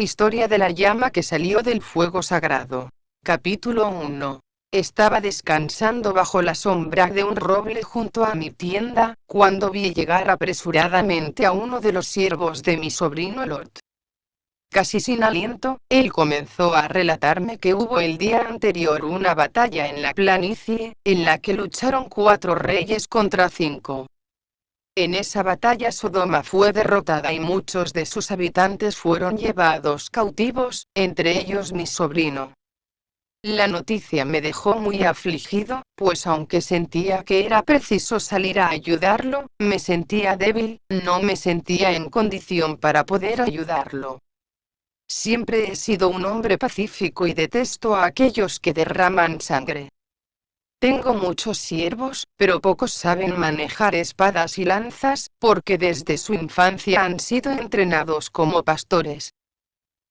Historia de la llama que salió del fuego sagrado. Capítulo 1. Estaba descansando bajo la sombra de un roble junto a mi tienda, cuando vi llegar apresuradamente a uno de los siervos de mi sobrino Lot. Casi sin aliento, él comenzó a relatarme que hubo el día anterior una batalla en la planicie, en la que lucharon 4 reyes contra 5. En esa batalla Sodoma fue derrotada y muchos de sus habitantes fueron llevados cautivos, entre ellos mi sobrino. La noticia me dejó muy afligido, pues aunque sentía que era preciso salir a ayudarlo, me sentía débil, no me sentía en condición para poder ayudarlo. Siempre he sido un hombre pacífico y detesto a aquellos que derraman sangre. Tengo muchos siervos, pero pocos saben manejar espadas y lanzas, porque desde su infancia han sido entrenados como pastores.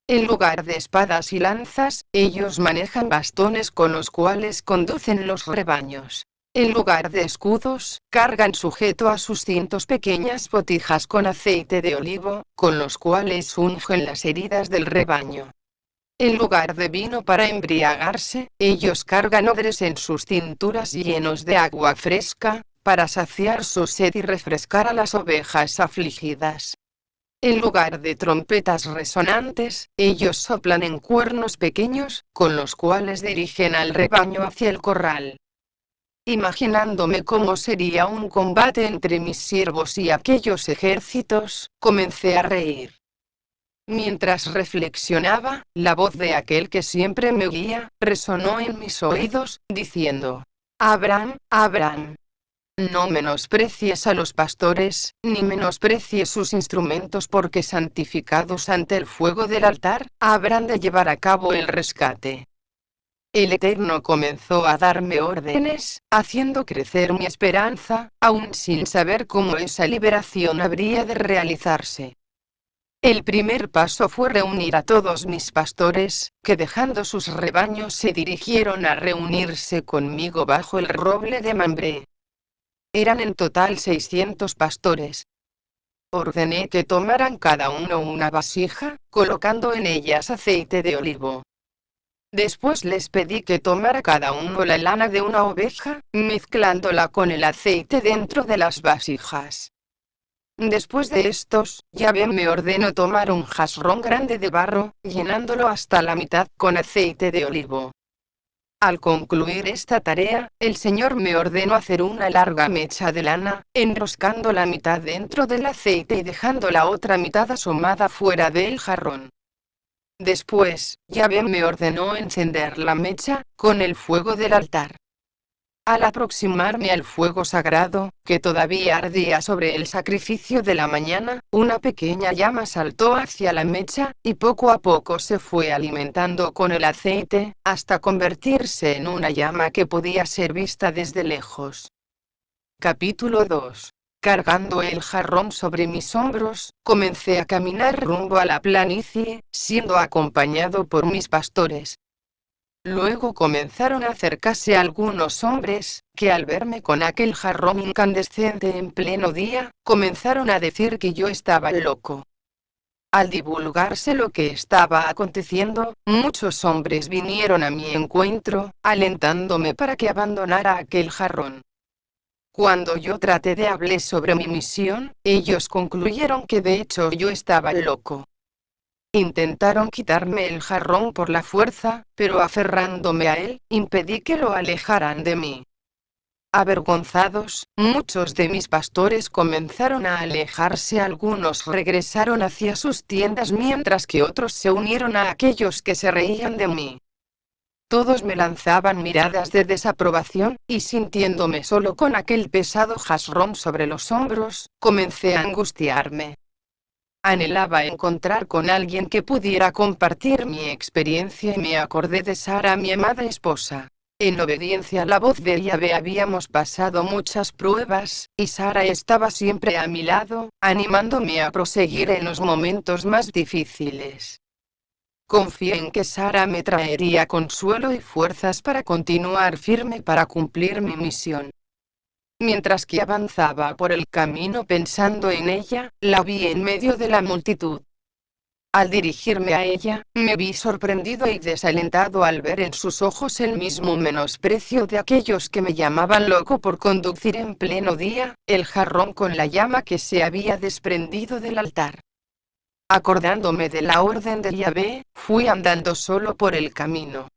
En lugar de espadas y lanzas, ellos manejan bastones con los cuales conducen los rebaños. En lugar de escudos, cargan sujeto a sus cintos pequeñas botijas con aceite de olivo, con los cuales ungen las heridas del rebaño. En lugar de vino para embriagarse, ellos cargan odres en sus cinturas llenos de agua fresca, para saciar su sed y refrescar a las ovejas afligidas. En lugar de trompetas resonantes, ellos soplan en cuernos pequeños, con los cuales dirigen al rebaño hacia el corral. Imaginándome cómo sería un combate entre mis siervos y aquellos ejércitos, comencé a reír. Mientras reflexionaba, la voz de aquel que siempre me guía, resonó en mis oídos, diciendo: Abraham, Abraham, no menosprecies a los pastores, ni menosprecies sus instrumentos, porque santificados ante el fuego del altar, habrán de llevar a cabo el rescate. El Eterno comenzó a darme órdenes, haciendo crecer mi esperanza, aún sin saber cómo esa liberación habría de realizarse. El primer paso fue reunir a todos mis pastores, que dejando sus rebaños se dirigieron a reunirse conmigo bajo el roble de Mambré. Eran en total 600 pastores. Ordené que tomaran cada uno una vasija, colocando en ellas aceite de olivo. Después les pedí que tomara cada uno la lana de una oveja, mezclándola con el aceite dentro de las vasijas. Después de estos, Yahvé me ordenó tomar un jasrón grande de barro, llenándolo hasta la mitad con aceite de olivo. Al concluir esta tarea, el Señor me ordenó hacer una larga mecha de lana, enroscando la mitad dentro del aceite y dejando la otra mitad asomada fuera del jarrón. Después, Yahvé me ordenó encender la mecha, con el fuego del altar. Al aproximarme al fuego sagrado, que todavía ardía sobre el sacrificio de la mañana, una pequeña llama saltó hacia la mecha, y poco a poco se fue alimentando con el aceite, hasta convertirse en una llama que podía ser vista desde lejos. Capítulo 2. Cargando el jarrón sobre mis hombros, comencé a caminar rumbo a la planicie, siendo acompañado por mis pastores. Luego comenzaron a acercarse algunos hombres, que al verme con aquel jarrón incandescente en pleno día, comenzaron a decir que yo estaba loco. Al divulgarse lo que estaba aconteciendo, muchos hombres vinieron a mi encuentro, alentándome para que abandonara aquel jarrón. Cuando yo traté de hablar sobre mi misión, ellos concluyeron que de hecho yo estaba loco. Intentaron quitarme el jarrón por la fuerza, pero aferrándome a él, impedí que lo alejaran de mí. Avergonzados, muchos de mis pastores comenzaron a alejarse, algunos regresaron hacia sus tiendas mientras que otros se unieron a aquellos que se reían de mí. Todos me lanzaban miradas de desaprobación, y sintiéndome solo con aquel pesado jasrón sobre los hombros, comencé a angustiarme. Anhelaba encontrar con alguien que pudiera compartir mi experiencia y me acordé de Sara, mi amada esposa. En obediencia a la voz de Yahvé habíamos pasado muchas pruebas, y Sara estaba siempre a mi lado, animándome a proseguir en los momentos más difíciles. Confié en que Sara me traería consuelo y fuerzas para continuar firme para cumplir mi misión. Mientras que avanzaba por el camino pensando en ella, la vi en medio de la multitud. Al dirigirme a ella, me vi sorprendido y desalentado al ver en sus ojos el mismo menosprecio de aquellos que me llamaban loco por conducir en pleno día el jarrón con la llama que se había desprendido del altar. Acordándome de la orden de Yahvé, fui andando solo por el camino.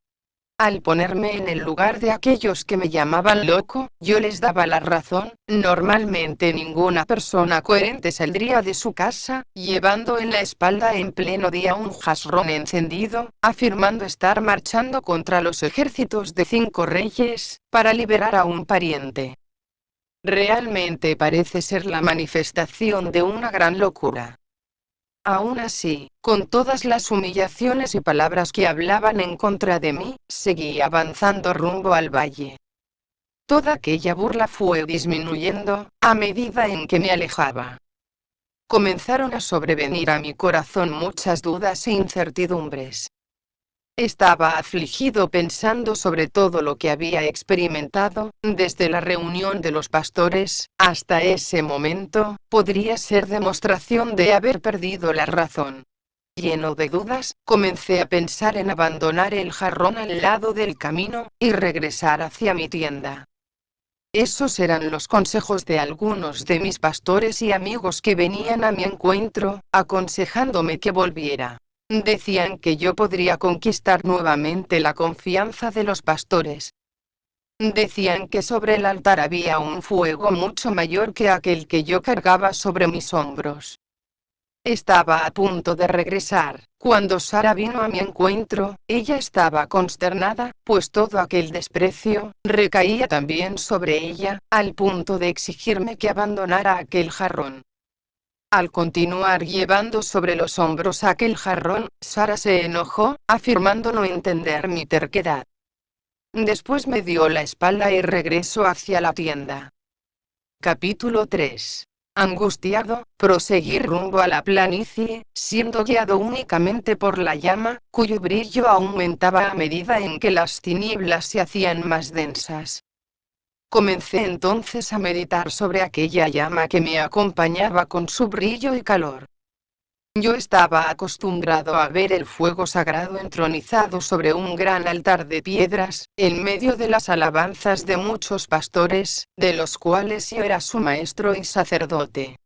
Al ponerme en el lugar de aquellos que me llamaban loco, yo les daba la razón. Normalmente ninguna persona coherente saldría de su casa, llevando en la espalda en pleno día un jarrón encendido, afirmando estar marchando contra los ejércitos de 5 reyes, para liberar a un pariente. Realmente parece ser la manifestación de una gran locura. Aún así, con todas las humillaciones y palabras que hablaban en contra de mí, seguí avanzando rumbo al valle. Toda aquella burla fue disminuyendo, a medida en que me alejaba. Comenzaron a sobrevenir a mi corazón muchas dudas e incertidumbres. Estaba afligido pensando sobre todo lo que había experimentado, desde la reunión de los pastores, hasta ese momento, podría ser demostración de haber perdido la razón. Lleno de dudas, comencé a pensar en abandonar el jarrón al lado del camino, y regresar hacia mi tienda. Esos eran los consejos de algunos de mis pastores y amigos que venían a mi encuentro, aconsejándome que volviera. Decían que yo podría conquistar nuevamente la confianza de los pastores. Decían que sobre el altar había un fuego mucho mayor que aquel que yo cargaba sobre mis hombros. Estaba a punto de regresar, cuando Sara vino a mi encuentro. Ella estaba consternada, pues todo aquel desprecio recaía también sobre ella, al punto de exigirme que abandonara aquel jarrón. Al continuar llevando sobre los hombros aquel jarrón, Sara se enojó, afirmando no entender mi terquedad. Después me dio la espalda y regresó hacia la tienda. Capítulo 3. Angustiado, proseguí rumbo a la planicie, siendo guiado únicamente por la llama, cuyo brillo aumentaba a medida en que las tinieblas se hacían más densas. Comencé entonces a meditar sobre aquella llama que me acompañaba con su brillo y calor. Yo estaba acostumbrado a ver el fuego sagrado entronizado sobre un gran altar de piedras, en medio de las alabanzas de muchos pastores, de los cuales yo era su maestro y sacerdote.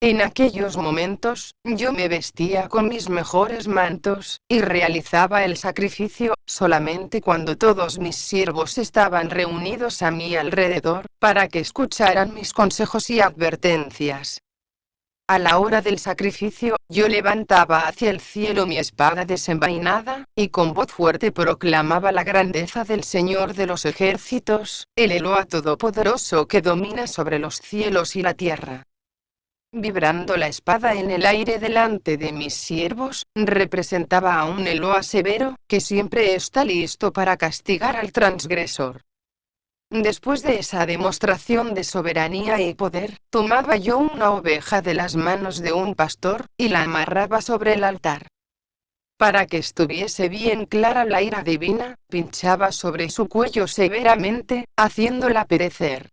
En aquellos momentos, yo me vestía con mis mejores mantos, y realizaba el sacrificio, solamente cuando todos mis siervos estaban reunidos a mi alrededor, para que escucharan mis consejos y advertencias. A la hora del sacrificio, yo levantaba hacia el cielo mi espada desenvainada, y con voz fuerte proclamaba la grandeza del Señor de los ejércitos, el Eloa Todopoderoso que domina sobre los cielos y la tierra. Vibrando la espada en el aire delante de mis siervos, representaba a un Eloa severo, que siempre está listo para castigar al transgresor. Después de esa demostración de soberanía y poder, tomaba yo una oveja de las manos de un pastor, y la amarraba sobre el altar. Para que estuviese bien clara la ira divina, pinchaba sobre su cuello severamente, haciéndola perecer.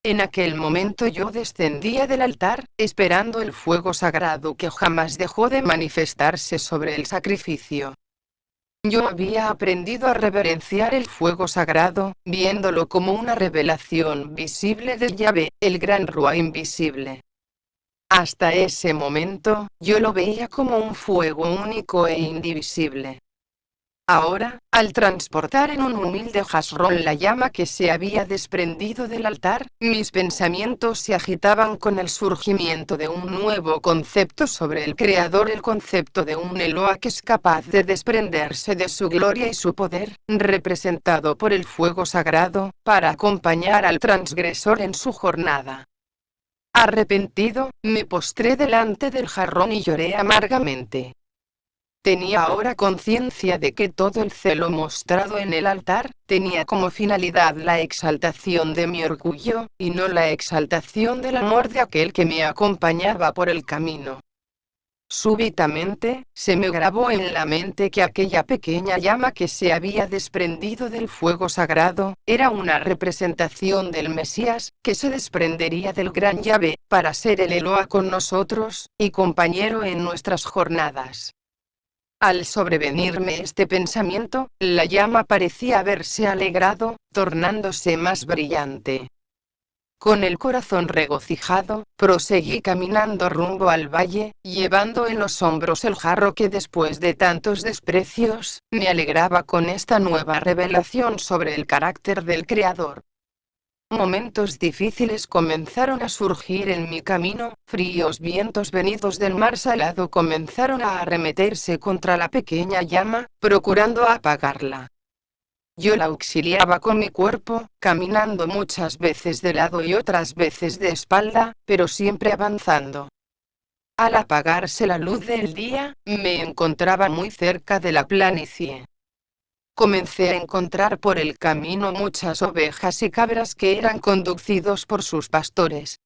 En aquel momento yo descendía del altar, esperando el fuego sagrado que jamás dejó de manifestarse sobre el sacrificio. Yo había aprendido a reverenciar el fuego sagrado, viéndolo como una revelación visible de Yahvé, el gran Ruá invisible. Hasta ese momento, yo lo veía como un fuego único e indivisible. Ahora, al transportar en un humilde jasrón la llama que se había desprendido del altar, mis pensamientos se agitaban con el surgimiento de un nuevo concepto sobre el Creador, el concepto de un Eloa que es capaz de desprenderse de su gloria y su poder, representado por el fuego sagrado, para acompañar al transgresor en su jornada. Arrepentido, me postré delante del jarrón y lloré amargamente. Tenía ahora conciencia de que todo el celo mostrado en el altar, tenía como finalidad la exaltación de mi orgullo, y no la exaltación del amor de aquel que me acompañaba por el camino. Súbitamente, se me grabó en la mente que aquella pequeña llama que se había desprendido del fuego sagrado, era una representación del Mesías, que se desprendería del gran Yahvé, para ser el Eloa con nosotros, y compañero en nuestras jornadas. Al sobrevenirme este pensamiento, la llama parecía haberse alegrado, tornándose más brillante. Con el corazón regocijado, proseguí caminando rumbo al valle, llevando en los hombros el jarro que después de tantos desprecios, me alegraba con esta nueva revelación sobre el carácter del Creador. Momentos difíciles comenzaron a surgir en mi camino, fríos vientos venidos del mar salado comenzaron a arremeterse contra la pequeña llama, procurando apagarla. Yo la auxiliaba con mi cuerpo, caminando muchas veces de lado y otras veces de espalda, pero siempre avanzando. Al apagarse la luz del día, me encontraba muy cerca de la planicie. Comencé a encontrar por el camino muchas ovejas y cabras que eran conducidos por sus pastores.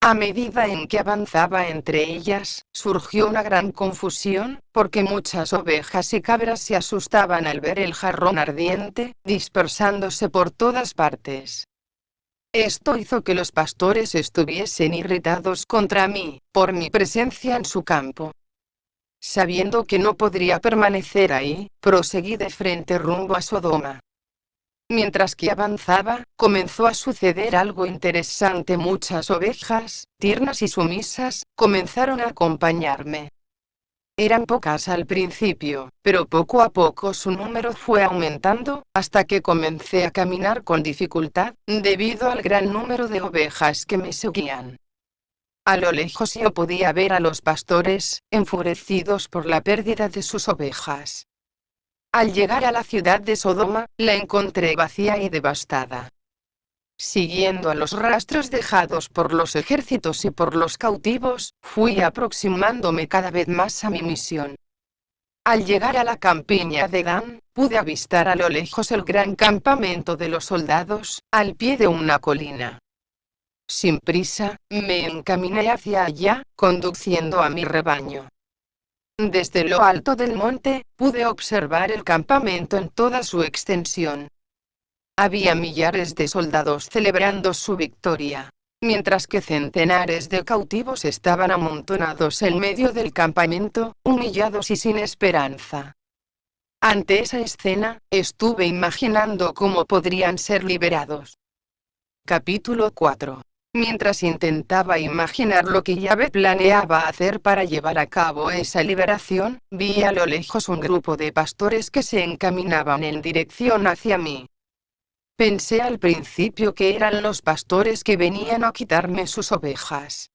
A medida en que avanzaba entre ellas, surgió una gran confusión, porque muchas ovejas y cabras se asustaban al ver el jarrón ardiente, dispersándose por todas partes. Esto hizo que los pastores estuviesen irritados contra mí, por mi presencia en su campo. Sabiendo que no podría permanecer ahí, proseguí de frente rumbo a Sodoma. Mientras que avanzaba, comenzó a suceder algo interesante. Muchas ovejas, tiernas y sumisas, comenzaron a acompañarme. Eran pocas al principio, pero poco a poco su número fue aumentando, hasta que comencé a caminar con dificultad, debido al gran número de ovejas que me seguían. A lo lejos yo podía ver a los pastores, enfurecidos por la pérdida de sus ovejas. Al llegar a la ciudad de Sodoma, la encontré vacía y devastada. Siguiendo a los rastros dejados por los ejércitos y por los cautivos, fui aproximándome cada vez más a mi misión. Al llegar a la campiña de Dan, pude avistar a lo lejos el gran campamento de los soldados, al pie de una colina. Sin prisa, me encaminé hacia allá, conduciendo a mi rebaño. Desde lo alto del monte, pude observar el campamento en toda su extensión. Había millares de soldados celebrando su victoria, mientras que centenares de cautivos estaban amontonados en medio del campamento, humillados y sin esperanza. Ante esa escena, estuve imaginando cómo podrían ser liberados. Capítulo 4. Mientras intentaba imaginar lo que Yahvé planeaba hacer para llevar a cabo esa liberación, vi a lo lejos un grupo de pastores que se encaminaban en dirección hacia mí. Pensé al principio que eran los pastores que venían a quitarme sus ovejas.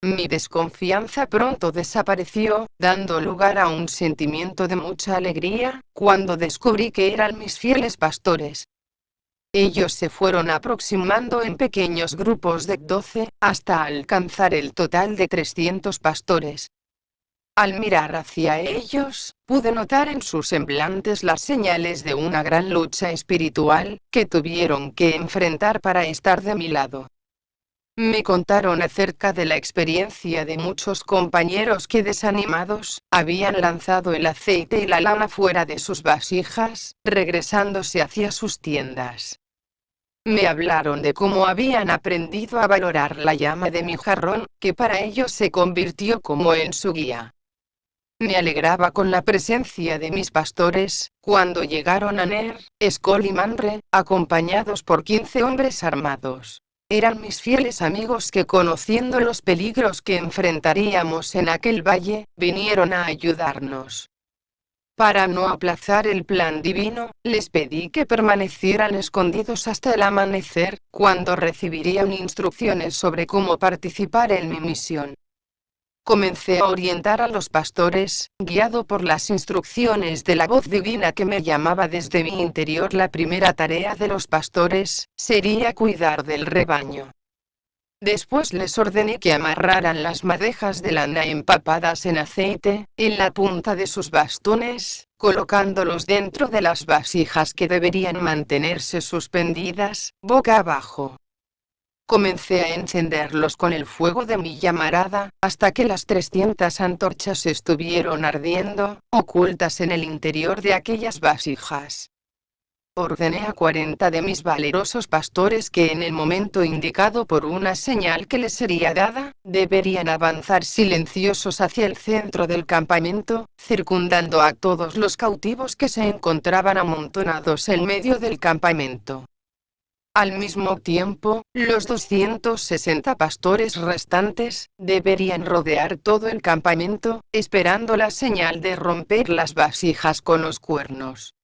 Mi desconfianza pronto desapareció, dando lugar a un sentimiento de mucha alegría, cuando descubrí que eran mis fieles pastores. Ellos se fueron aproximando en pequeños grupos de 12, hasta alcanzar el total de 300 pastores. Al mirar hacia ellos, pude notar en sus semblantes las señales de una gran lucha espiritual, que tuvieron que enfrentar para estar de mi lado. Me contaron acerca de la experiencia de muchos compañeros que desanimados, habían lanzado el aceite y la lana fuera de sus vasijas, regresándose hacia sus tiendas. Me hablaron de cómo habían aprendido a valorar la llama de mi jarrón, que para ellos se convirtió como en su guía. Me alegraba con la presencia de mis pastores, cuando llegaron a Ner, Escol y Manre, acompañados por 15 hombres armados. Eran mis fieles amigos que, conociendo los peligros que enfrentaríamos en aquel valle, vinieron a ayudarnos. Para no aplazar el plan divino, les pedí que permanecieran escondidos hasta el amanecer, cuando recibirían instrucciones sobre cómo participar en mi misión. Comencé a orientar a los pastores, guiado por las instrucciones de la voz divina que me llamaba desde mi interior. La primera tarea de los pastores sería cuidar del rebaño. Después les ordené que amarraran las madejas de lana empapadas en aceite, en la punta de sus bastones, colocándolos dentro de las vasijas que deberían mantenerse suspendidas, boca abajo. Comencé a encenderlos con el fuego de mi llamarada, hasta que las 300 antorchas estuvieron ardiendo, ocultas en el interior de aquellas vasijas. Ordené a 40 de mis valerosos pastores que en el momento indicado por una señal que les sería dada, deberían avanzar silenciosos hacia el centro del campamento, circundando a todos los cautivos que se encontraban amontonados en medio del campamento. Al mismo tiempo, los 260 pastores restantes, deberían rodear todo el campamento, esperando la señal de romper las vasijas con los cuernos.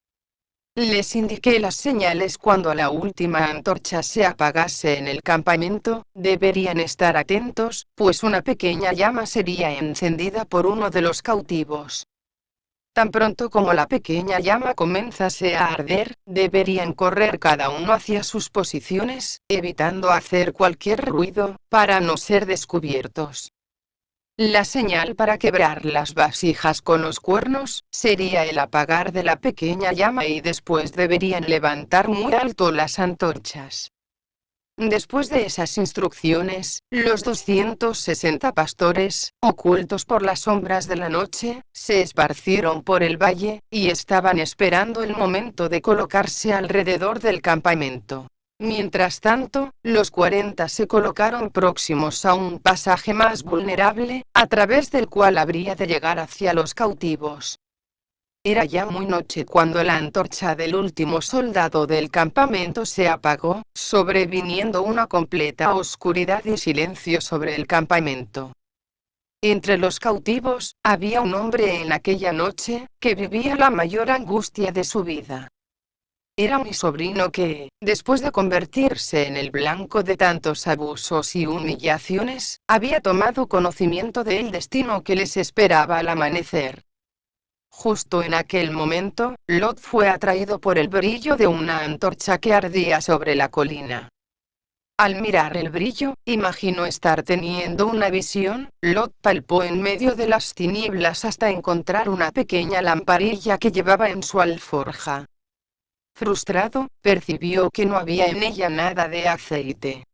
Les indiqué las señales cuando la última antorcha se apagase en el campamento, deberían estar atentos, pues una pequeña llama sería encendida por uno de los cautivos. Tan pronto como la pequeña llama comenzase a arder, deberían correr cada uno hacia sus posiciones, evitando hacer cualquier ruido, para no ser descubiertos. La señal para quebrar las vasijas con los cuernos, sería el apagar de la pequeña llama y después deberían levantar muy alto las antorchas. Después de esas instrucciones, los 260 pastores, ocultos por las sombras de la noche, se esparcieron por el valle, y estaban esperando el momento de colocarse alrededor del campamento. Mientras tanto, los 40 se colocaron próximos a un pasaje más vulnerable, a través del cual habría de llegar hacia los cautivos. Era ya muy noche cuando la antorcha del último soldado del campamento se apagó, sobreviniendo una completa oscuridad y silencio sobre el campamento. Entre los cautivos, había un hombre en aquella noche, que vivía la mayor angustia de su vida. Era mi sobrino que, después de convertirse en el blanco de tantos abusos y humillaciones, había tomado conocimiento del destino que les esperaba al amanecer. Justo en aquel momento, Lot fue atraído por el brillo de una antorcha que ardía sobre la colina. Al mirar el brillo, imaginó estar teniendo una visión. Lot palpó en medio de las tinieblas hasta encontrar una pequeña lamparilla que llevaba en su alforja. Frustrado, percibió que no había en ella nada de aceite.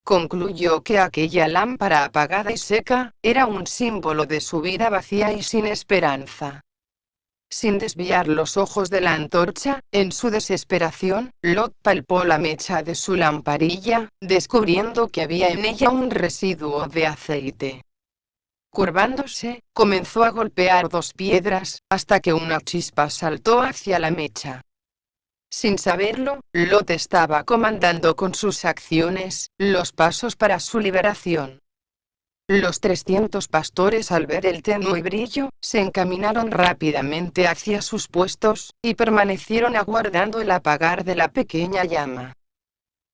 Concluyó que aquella lámpara apagada y seca, era un símbolo de su vida vacía y sin esperanza. Sin desviar los ojos de la antorcha, en su desesperación, Lot palpó la mecha de su lamparilla, descubriendo que había en ella un residuo de aceite. Curvándose, comenzó a golpear dos piedras, hasta que una chispa saltó hacia la mecha. Sin saberlo, Lot estaba comandando con sus acciones los pasos para su liberación. Los 300 pastores, al ver el tenue brillo, se encaminaron rápidamente hacia sus puestos, y permanecieron aguardando el apagar de la pequeña llama.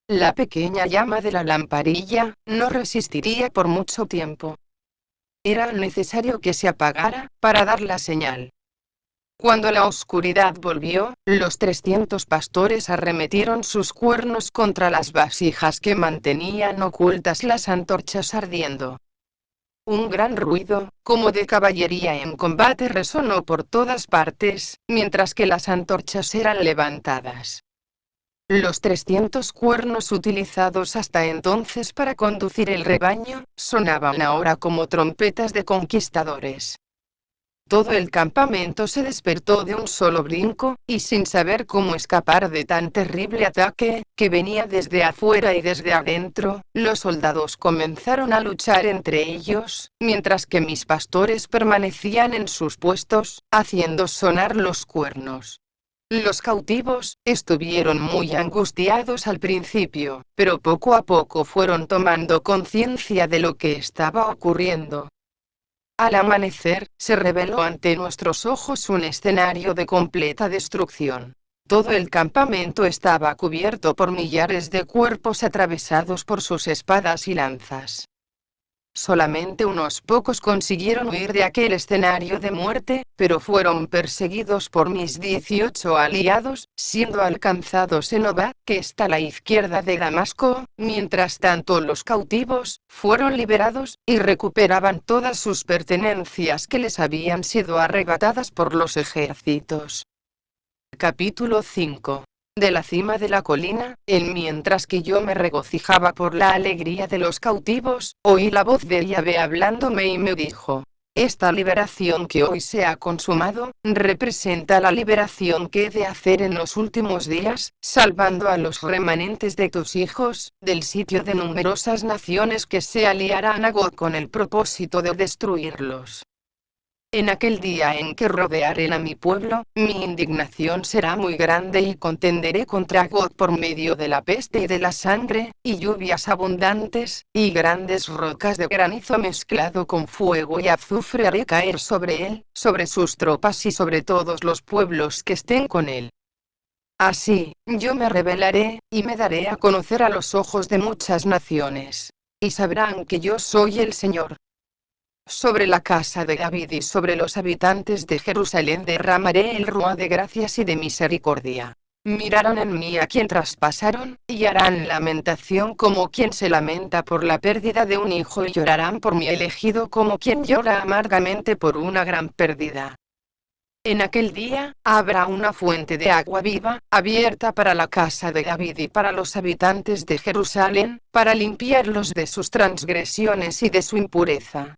La pequeña llama de la lamparilla no resistiría por mucho tiempo. Era necesario que se apagara, para dar la señal. Cuando la oscuridad volvió, los 300 pastores arremetieron sus cuernos contra las vasijas que mantenían ocultas las antorchas ardiendo. Un gran ruido, como de caballería en combate, resonó por todas partes, mientras que las antorchas eran levantadas. Los 300 cuernos utilizados hasta entonces para conducir el rebaño, sonaban ahora como trompetas de conquistadores. Todo el campamento se despertó de un solo brinco, y sin saber cómo escapar de tan terrible ataque, que venía desde afuera y desde adentro, los soldados comenzaron a luchar entre ellos, mientras que mis pastores permanecían en sus puestos, haciendo sonar los cuernos. Los cautivos estuvieron muy angustiados al principio, pero poco a poco fueron tomando conciencia de lo que estaba ocurriendo. Al amanecer, se reveló ante nuestros ojos un escenario de completa destrucción. Todo el campamento estaba cubierto por millares de cuerpos atravesados por sus espadas y lanzas. Solamente unos pocos consiguieron huir de aquel escenario de muerte, pero fueron perseguidos por mis 18 aliados, siendo alcanzados en Oba, que está a la izquierda de Damasco. Mientras tanto, los cautivos fueron liberados, y recuperaban todas sus pertenencias que les habían sido arrebatadas por los ejércitos. Capítulo 5. de la cima de la colina, mientras que yo me regocijaba por la alegría de los cautivos, oí la voz de Yahvé hablándome y me dijo: esta liberación que hoy se ha consumado, representa la liberación que he de hacer en los últimos días, salvando a los remanentes de tus hijos, del sitio de numerosas naciones que se aliarán a Gog con el propósito de destruirlos. En aquel día en que rodearen a mi pueblo, mi indignación será muy grande y contenderé contra Gog por medio de la peste y de la sangre, y lluvias abundantes, y grandes rocas de granizo mezclado con fuego y azufre haré caer sobre él, sobre sus tropas y sobre todos los pueblos que estén con él. Así, yo me revelaré, y me daré a conocer a los ojos de muchas naciones. Y sabrán que yo soy el Señor. Sobre la casa de David y sobre los habitantes de Jerusalén derramaré el rúa de gracias y de misericordia. Mirarán en mí a quien traspasaron, y harán lamentación como quien se lamenta por la pérdida de un hijo, y llorarán por mi elegido como quien llora amargamente por una gran pérdida. En aquel día, habrá una fuente de agua viva, abierta para la casa de David y para los habitantes de Jerusalén, para limpiarlos de sus transgresiones y de su impureza.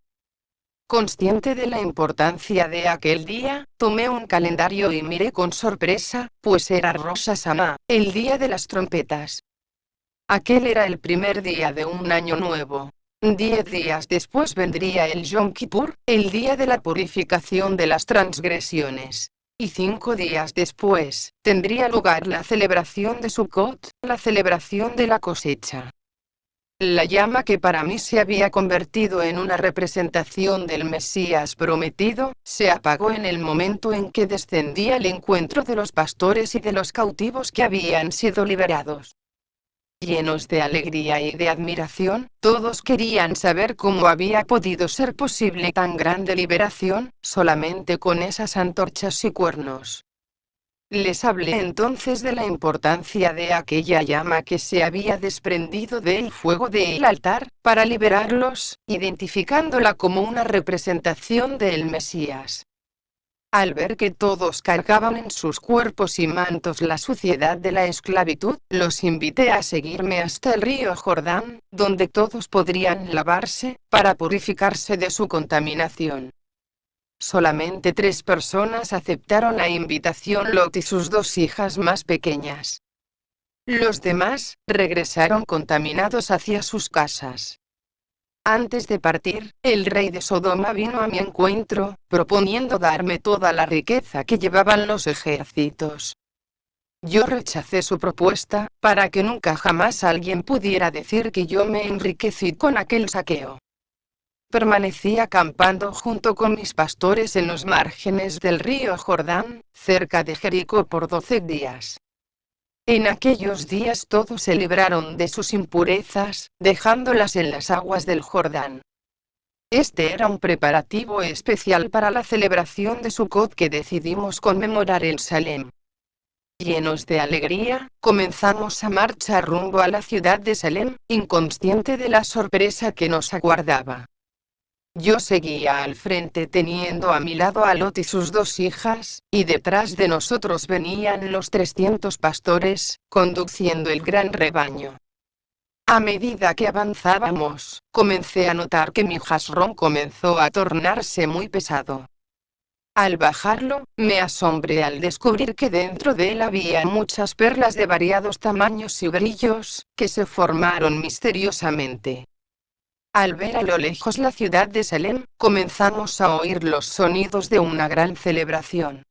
Consciente de la importancia de aquel día, tomé un calendario y miré con sorpresa, pues era Rosh Hashanah, el día de las trompetas. Aquel era el primer día de un año nuevo. 10 días después vendría el Yom Kippur, el día de la purificación de las transgresiones. Y 5 días después, tendría lugar la celebración de Sukkot, la celebración de la cosecha. La llama que para mí se había convertido en una representación del Mesías prometido, se apagó en el momento en que descendí al encuentro de los pastores y de los cautivos que habían sido liberados. Llenos de alegría y de admiración, todos querían saber cómo había podido ser posible tan grande liberación, solamente con esas antorchas y cuernos. Les hablé entonces de la importancia de aquella llama que se había desprendido del fuego del altar, para liberarlos, identificándola como una representación del Mesías. Al ver que todos cargaban en sus cuerpos y mantos la suciedad de la esclavitud, los invité a seguirme hasta el río Jordán, donde todos podrían lavarse, para purificarse de su contaminación. Solamente 3 personas aceptaron la invitación: Lot y sus 2 hijas más pequeñas. Los demás regresaron contaminados hacia sus casas. Antes de partir, el rey de Sodoma vino a mi encuentro, proponiendo darme toda la riqueza que llevaban los ejércitos. Yo rechacé su propuesta, para que nunca jamás alguien pudiera decir que yo me enriquecí con aquel saqueo. Permanecí acampando junto con mis pastores en los márgenes del río Jordán, cerca de Jericó por 12 días. En aquellos días todos se libraron de sus impurezas, dejándolas en las aguas del Jordán. Este era un preparativo especial para la celebración de Sukkot que decidimos conmemorar en Salem. Llenos de alegría, comenzamos a marchar rumbo a la ciudad de Salem, inconsciente de la sorpresa que nos aguardaba. Yo seguía al frente teniendo a mi lado a Lot y sus 2 hijas, y detrás de nosotros venían los 300 pastores, conduciendo el gran rebaño. A medida que avanzábamos, comencé a notar que mi jasrón comenzó a tornarse muy pesado. Al bajarlo, me asombré al descubrir que dentro de él había muchas perlas de variados tamaños y brillos, que se formaron misteriosamente. Al ver a lo lejos la ciudad de Salem, comenzamos a oír los sonidos de una gran celebración.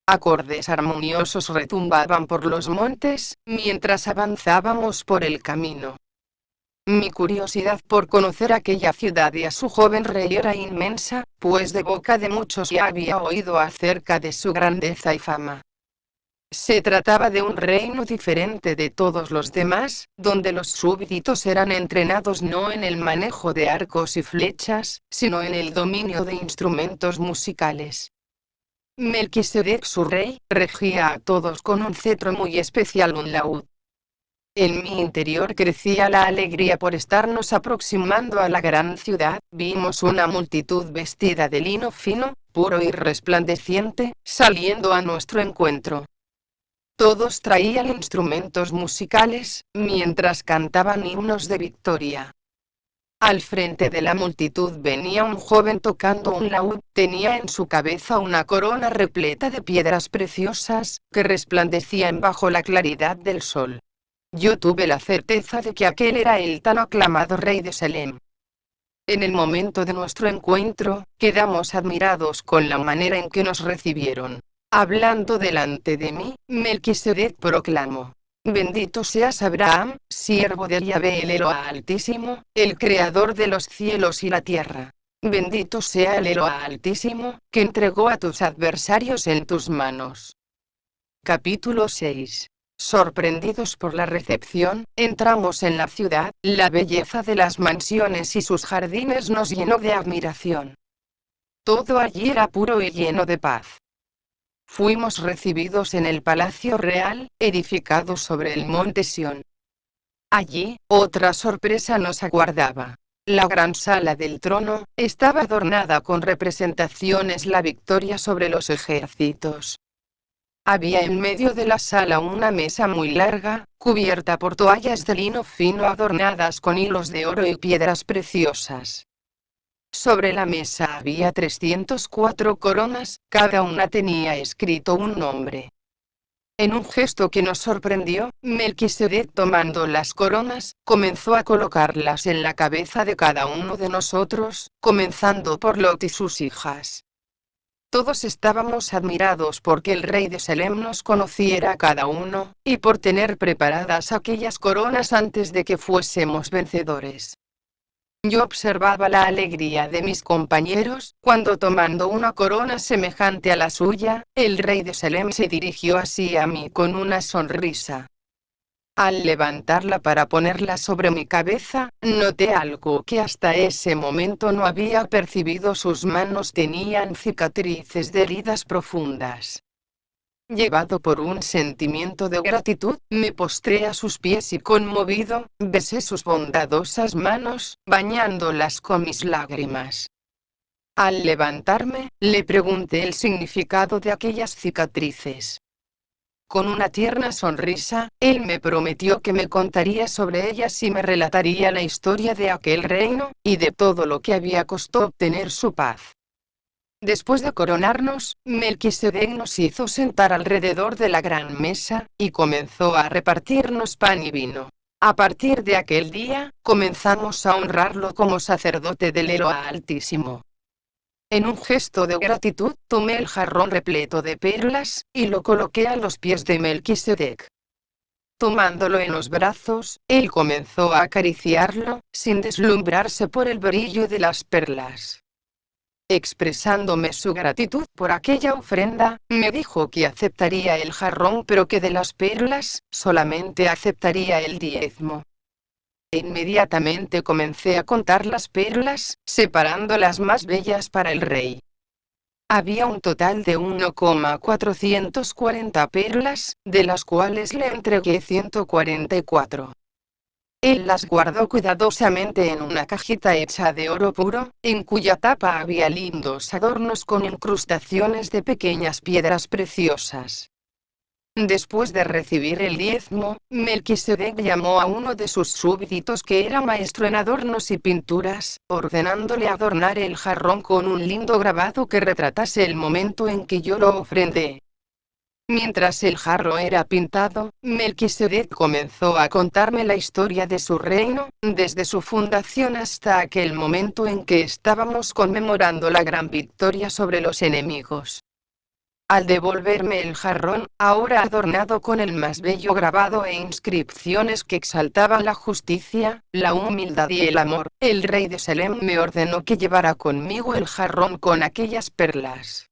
Acordes armoniosos retumbaban por los montes, mientras avanzábamos por el camino. Mi curiosidad por conocer aquella ciudad y a su joven rey era inmensa, pues de boca de muchos ya había oído acerca de su grandeza y fama. Se trataba de un reino diferente de todos los demás, donde los súbditos eran entrenados no en el manejo de arcos y flechas, sino en el dominio de instrumentos musicales. Melquisedec, su rey, regía a todos con un cetro muy especial, un laúd. En mi interior crecía la alegría por estarnos aproximando a la gran ciudad. Vimos una multitud vestida de lino fino, puro y resplandeciente, saliendo a nuestro encuentro. Todos traían instrumentos musicales, mientras cantaban himnos de victoria. Al frente de la multitud venía un joven tocando un laúd, tenía en su cabeza una corona repleta de piedras preciosas, que resplandecían bajo la claridad del sol. Yo tuve la certeza de que aquel era el tan aclamado rey de Salem. En el momento de nuestro encuentro, quedamos admirados con la manera en que nos recibieron. Hablando delante de mí, Melquisedec proclamó: Bendito seas Abraham, siervo de Yahvé el Eloa Altísimo, el Creador de los cielos y la tierra. Bendito sea el Eloa Altísimo, que entregó a tus adversarios en tus manos. Capítulo 6. Sorprendidos por la recepción, entramos en la ciudad. La belleza de las mansiones y sus jardines nos llenó de admiración. Todo allí era puro y lleno de paz. Fuimos recibidos en el Palacio Real, edificado sobre el monte Sión. Allí, otra sorpresa nos aguardaba. La gran sala del trono estaba adornada con representaciones la victoria sobre los ejércitos. Había en medio de la sala una mesa muy larga, cubierta por toallas de lino fino adornadas con hilos de oro y piedras preciosas. Sobre la mesa había 304 coronas, cada una tenía escrito un nombre. En un gesto que nos sorprendió, Melquisedec, tomando las coronas, comenzó a colocarlas en la cabeza de cada uno de nosotros, comenzando por Lot y sus hijas. Todos estábamos admirados porque el rey de Salem nos conociera a cada uno, y por tener preparadas aquellas coronas antes de que fuésemos vencedores. Yo observaba la alegría de mis compañeros, cuando tomando una corona semejante a la suya, el rey de Salem se dirigió así a mí con una sonrisa. Al levantarla para ponerla sobre mi cabeza, noté algo que hasta ese momento no había percibido: sus manos tenían cicatrices de heridas profundas. Llevado por un sentimiento de gratitud, me postré a sus pies y conmovido, besé sus bondadosas manos, bañándolas con mis lágrimas. Al levantarme, le pregunté el significado de aquellas cicatrices. Con una tierna sonrisa, él me prometió que me contaría sobre ellas y me relataría la historia de aquel reino, y de todo lo que había costado obtener su paz. Después de coronarnos, Melquisedec nos hizo sentar alrededor de la gran mesa, y comenzó a repartirnos pan y vino. A partir de aquel día, comenzamos a honrarlo como sacerdote del Eloa Altísimo. En un gesto de gratitud, tomé el jarrón repleto de perlas, y lo coloqué a los pies de Melquisedec. Tomándolo en los brazos, él comenzó a acariciarlo, sin deslumbrarse por el brillo de las perlas. Expresándome su gratitud por aquella ofrenda, me dijo que aceptaría el jarrón, pero que de las perlas, solamente aceptaría el diezmo. Inmediatamente comencé a contar las perlas, separando las más bellas para el rey. Había un total de 1,440 perlas, de las cuales le entregué 144. Él las guardó cuidadosamente en una cajita hecha de oro puro, en cuya tapa había lindos adornos con incrustaciones de pequeñas piedras preciosas. Después de recibir el diezmo, Melquisedec llamó a uno de sus súbditos que era maestro en adornos y pinturas, ordenándole adornar el jarrón con un lindo grabado que retratase el momento en que yo lo ofrendé. Mientras el jarro era pintado, Melquisedec comenzó a contarme la historia de su reino, desde su fundación hasta aquel momento en que estábamos conmemorando la gran victoria sobre los enemigos. Al devolverme el jarrón, ahora adornado con el más bello grabado e inscripciones que exaltaban la justicia, la humildad y el amor, el rey de Salem me ordenó que llevara conmigo el jarrón con aquellas perlas.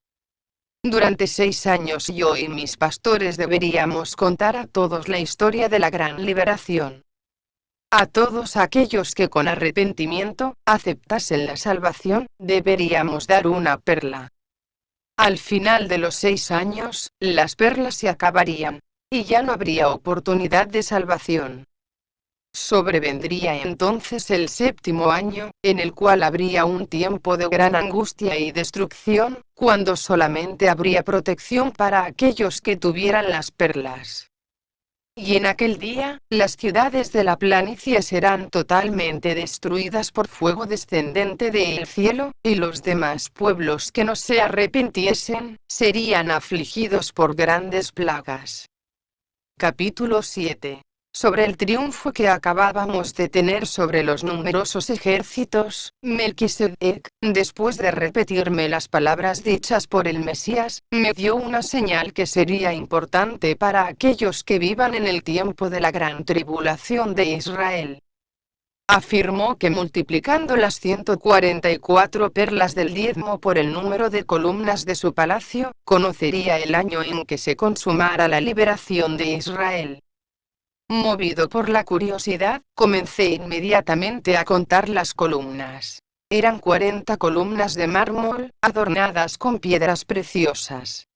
Durante 6 años yo y mis pastores deberíamos contar a todos la historia de la gran liberación. A todos aquellos que con arrepentimiento aceptasen la salvación, deberíamos dar una perla. Al final de los 6 años, las perlas se acabarían, y ya no habría oportunidad de salvación. Sobrevendría entonces el séptimo año, en el cual habría un tiempo de gran angustia y destrucción, cuando solamente habría protección para aquellos que tuvieran las perlas. Y en aquel día, las ciudades de la planicie serán totalmente destruidas por fuego descendente del cielo, y los demás pueblos que no se arrepintiesen, serían afligidos por grandes plagas. Capítulo 7. Sobre el triunfo que acabábamos de tener sobre los numerosos ejércitos, Melquisedec, después de repetirme las palabras dichas por el Mesías, me dio una señal que sería importante para aquellos que vivan en el tiempo de la gran tribulación de Israel. Afirmó que multiplicando las 144 perlas del diezmo por el número de columnas de su palacio, conocería el año en que se consumara la liberación de Israel. Movido por la curiosidad, comencé inmediatamente a contar las columnas. Eran 40 columnas de mármol, adornadas con piedras preciosas.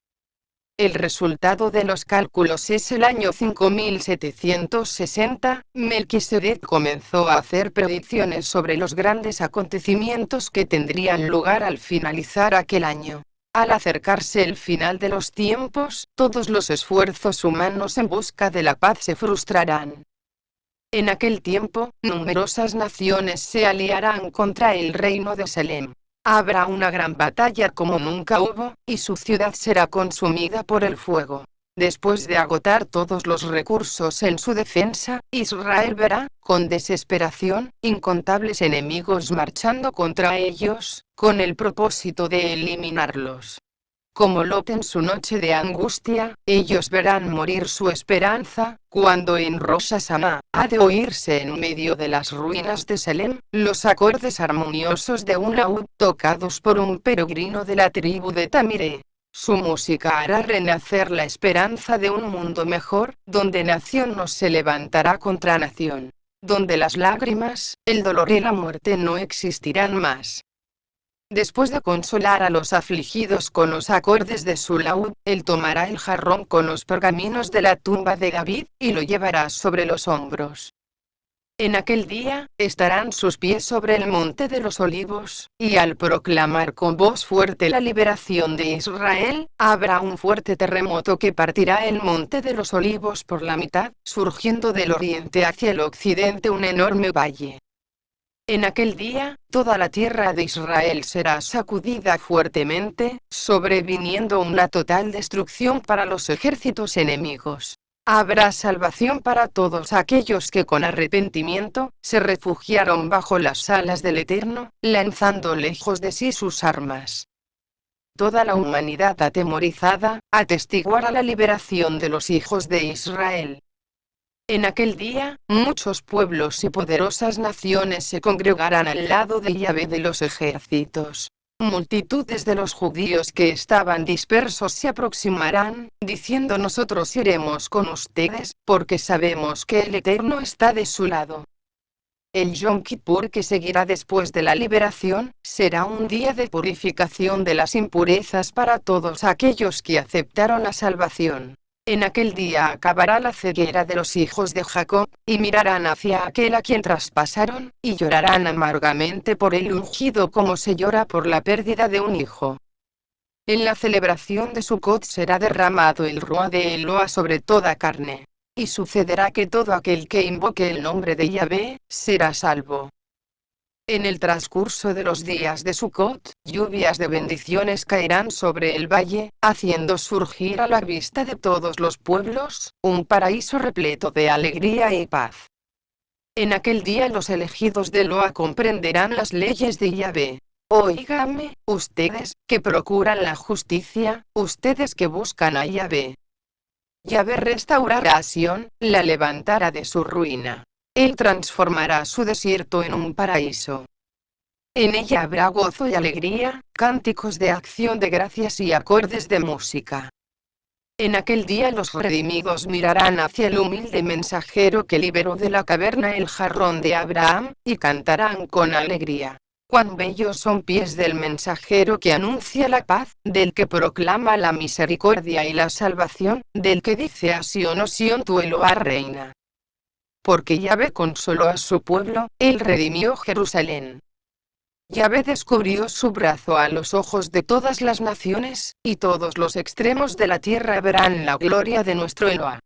El resultado de los cálculos es el año 5760. Melquisedec comenzó a hacer predicciones sobre los grandes acontecimientos que tendrían lugar al finalizar aquel año. Al acercarse el final de los tiempos, todos los esfuerzos humanos en busca de la paz se frustrarán. En aquel tiempo, numerosas naciones se aliarán contra el reino de Salem. Habrá una gran batalla como nunca hubo, y su ciudad será consumida por el fuego. Después de agotar todos los recursos en su defensa, Israel verá, con desesperación, incontables enemigos marchando contra ellos, con el propósito de eliminarlos. Como Lot en su noche de angustia, ellos verán morir su esperanza, cuando en Rosh Hashanah ha de oírse en medio de las ruinas de Salem, los acordes armoniosos de un laúd tocados por un peregrino de la tribu de Tamire. Su música hará renacer la esperanza de un mundo mejor, donde nación no se levantará contra nación. Donde las lágrimas, el dolor y la muerte no existirán más. Después de consolar a los afligidos con los acordes de su laúd, él tomará el jarrón con los pergaminos de la tumba de David, y lo llevará sobre los hombros. En aquel día, estarán sus pies sobre el monte de los olivos, y al proclamar con voz fuerte la liberación de Israel, habrá un fuerte terremoto que partirá el monte de los olivos por la mitad, surgiendo del oriente hacia el occidente un enorme valle. En aquel día, toda la tierra de Israel será sacudida fuertemente, sobreviniendo una total destrucción para los ejércitos enemigos. Habrá salvación para todos aquellos que con arrepentimiento, se refugiaron bajo las alas del Eterno, lanzando lejos de sí sus armas. Toda la humanidad atemorizada, atestiguará la liberación de los hijos de Israel. En aquel día, muchos pueblos y poderosas naciones se congregarán al lado de Yahvé de los ejércitos. Multitudes de los judíos que estaban dispersos se aproximarán, diciendo: nosotros iremos con ustedes, porque sabemos que el Eterno está de su lado. El Yom Kippur que seguirá después de la liberación, será un día de purificación de las impurezas para todos aquellos que aceptaron la salvación. En aquel día acabará la ceguera de los hijos de Jacob, y mirarán hacia aquel a quien traspasaron, y llorarán amargamente por el ungido como se llora por la pérdida de un hijo. En la celebración de Sukkot será derramado el Ruá de Eloa sobre toda carne. Y sucederá que todo aquel que invoque el nombre de Yahvé, será salvo. En el transcurso de los días de Sukkot, lluvias de bendiciones caerán sobre el valle, haciendo surgir a la vista de todos los pueblos, un paraíso repleto de alegría y paz. En aquel día los elegidos de Eloa comprenderán las leyes de Yahvé. Óigame, ustedes, que procuran la justicia, ustedes que buscan a Yahvé. Yahvé restaurará a Sión, la levantará de su ruina. Él transformará su desierto en un paraíso. En ella habrá gozo y alegría, cánticos de acción de gracias y acordes de música. En aquel día los redimidos mirarán hacia el humilde mensajero que liberó de la caverna el jarrón de Abraham, y cantarán con alegría. Cuán bellos son pies del mensajero que anuncia la paz, del que proclama la misericordia y la salvación, del que dice a Sión: oh Sión, tu Eloá reina. porque Yahvé consoló a su pueblo, él redimió Jerusalén. Yahvé descubrió su brazo a los ojos de todas las naciones, y todos los extremos de la tierra verán la gloria de nuestro Eloah.